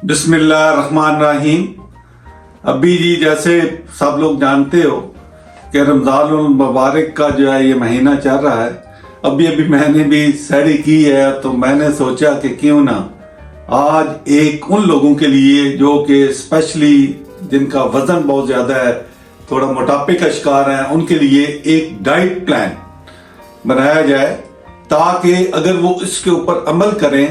बिस्मिल्लाहिर्रहमानिर्रहीम। अभी जी जैसे सब लोग जानते हो कि रमज़ान मुबारक का जो है ये महीना चल रहा है। अभी अभी मैंने भी सहरी की है तो मैंने सोचा कि क्यों ना आज एक उन लोगों के लिए जो कि स्पेशली जिनका वजन बहुत ज़्यादा है, थोड़ा मोटापे का शिकार है, उनके लिए एक डाइट प्लान बनाया जाए ताकि अगर वो इसके ऊपर अमल करें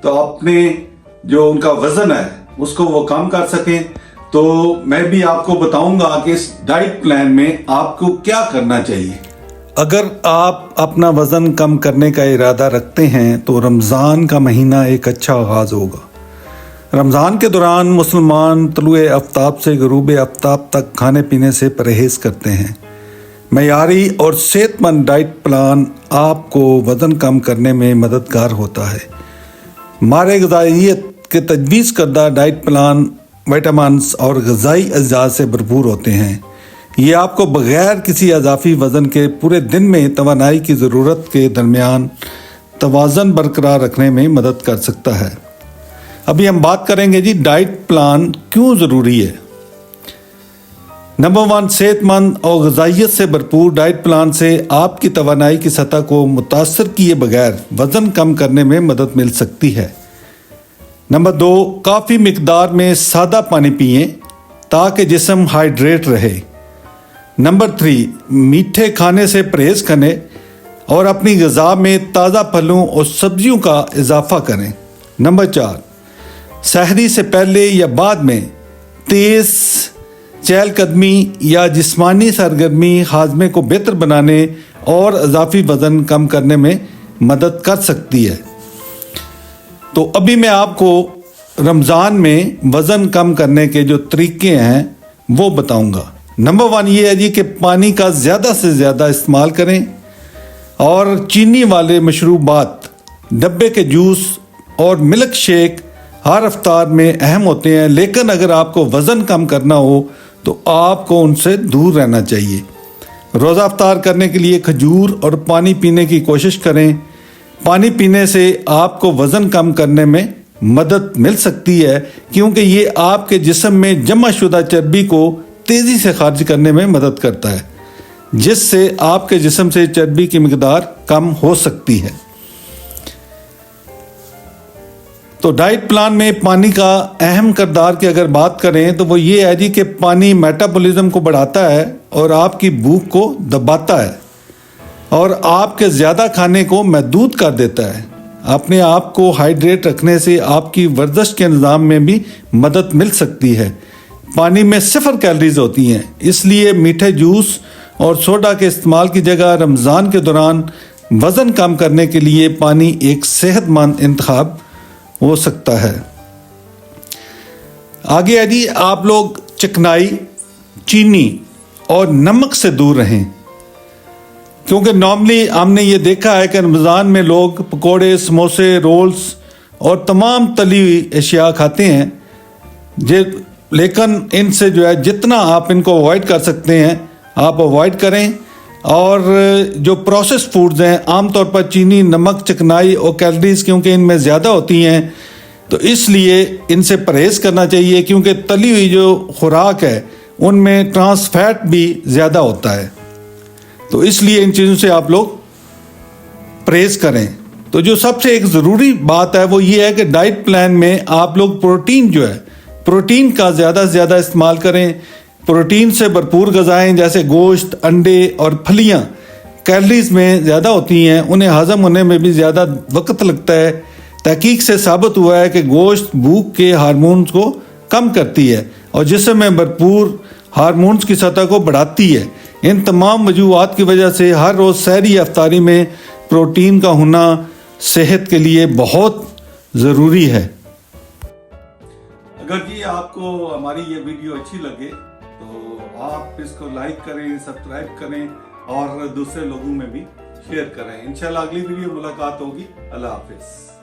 तो अपने जो उनका वजन है उसको वो कम कर सकें। तो मैं भी आपको बताऊंगा कि इस डाइट प्लान में आपको क्या करना चाहिए। अगर आप अपना वजन कम करने का इरादा रखते हैं तो रमज़ान का महीना एक अच्छा आगाज़ होगा। रमज़ान के दौरान मुसलमान तलुए आफ्ताब से गरूब आफ्ताब तक खाने पीने से परहेज़ करते हैं। मयारी और सेहतमंद डाइट प्लान आपको वज़न कम करने में मददगार होता है। मारे ग़िज़ाइयत के तजवीज़ करदा डाइट प्लान विटामिन्स और ग़िज़ाई अज्जा से भरपूर होते हैं। ये आपको बग़ैर किसी अज़ाफ़ी वज़न के पूरे दिन में तवानाई की ज़रूरत के दरमियान तवाज़न बरकरार रखने में मदद कर सकता है। अभी हम बात करेंगे जी डाइट प्लान क्यों ज़रूरी है। नंबर 1, सेहतमंद और ग़िज़ाइयत से भरपूर डाइट प्लान से आपकी तवानाई की सतह को मुतासर किए बगैर वज़न कम करने में मदद मिल सकती है। नंबर 2, काफ़ी मिकदार में सादा पानी पिएं ताकि जिस्म हाइड्रेट रहे। नंबर 3, मीठे खाने से परहेज़ करें और अपनी ग़िज़ा में ताज़ा फलों और सब्जियों का इजाफ़ा करें। नंबर 4, सहरी से पहले या बाद में तेज़ चहलकदमी या जिस्मानी सरगर्मी हाजमे को बेहतर बनाने और इजाफी वज़न कम करने में मदद कर सकती है। तो अभी मैं आपको रमज़ान में वज़न कम करने के जो तरीके हैं वो बताऊंगा। नंबर 1 ये है जी कि पानी का ज़्यादा से ज़्यादा इस्तेमाल करें और चीनी वाले मशरूबात, डब्बे के जूस और मिल्क शेक हर इफ्तार में अहम होते हैं, लेकिन अगर आपको वज़न कम करना हो तो आपको उनसे दूर रहना चाहिए। रोज़ा इफ्तार करने के लिए खजूर और पानी पीने की कोशिश करें। पानी पीने से आपको वज़न कम करने में मदद मिल सकती है क्योंकि ये आपके जिस्म में जमा शुदा चर्बी को तेज़ी से खारिज करने में मदद करता है, जिससे आपके जिस्म से चर्बी की मिकदार कम हो सकती है। तो डाइट प्लान में पानी का अहम किरदार की अगर बात करें तो वो ये है जी कि पानी मेटाबॉलिज्म को बढ़ाता है और आपकी भूख को दबाता है और आपके ज़्यादा खाने को महदूद कर देता है। अपने आप को हाइड्रेट रखने से आपकी वर्जिश के निज़ाम में भी मदद मिल सकती है। पानी में 0 कैलोरीज होती हैं, इसलिए मीठे जूस और सोडा के इस्तेमाल की जगह रमज़ान के दौरान वज़न कम करने के लिए पानी एक सेहतमंद इंतखाब हो सकता है। आगे है जी, आप लोग चिकनाई, चीनी और नमक से दूर रहें क्योंकि नॉर्मली हमने ये देखा है कि रमज़ान में लोग पकोड़े, समोसे, रोल्स और तमाम तली हुई अशिया खाते हैं, लेकिन इनसे जो है जितना आप इनको अवॉइड कर सकते हैं आप अवॉइड करें। और जो प्रोसेस फूड्स हैं, आमतौर पर चीनी, नमक, चिकनाई और कैलोरीज क्योंकि इनमें ज़्यादा होती हैं तो इसलिए इनसे परहेज़ करना चाहिए क्योंकि तली हुई जो खुराक है उनमें ट्रांस फैट भी ज़्यादा होता है, तो इसलिए इन चीज़ों से आप लोग परहेज़ करें। तो जो सबसे एक ज़रूरी बात है वो ये है कि डाइट प्लान में आप लोग प्रोटीन का ज़्यादा से ज़्यादा इस्तेमाल करें। प्रोटीन से भरपूर ग़िज़ाएँ जैसे गोश्त, अंडे और फलियाँ कैलोरीज में ज़्यादा होती हैं, उन्हें हज़म होने में भी ज़्यादा वक्त लगता है। तहकीक से साबित हुआ है कि गोश्त भूख के हार्मोन्स को कम करती है और जिस्म में भरपूर हार्मोन्स की सतह को बढ़ाती है। इन तमाम वजूहात की वजह से हर रोज़ सहरी या इफ्तारी में प्रोटीन का होना सेहत के लिए बहुत ज़रूरी है। अगर जी आपको हमारी ये वीडियो अच्छी लगे तो आप इसको लाइक करें, सब्सक्राइब करें और दूसरे लोगों में भी शेयर करें। इंशाल्लाह अगली वीडियो मुलाकात होगी। अल्लाह हाफिज़।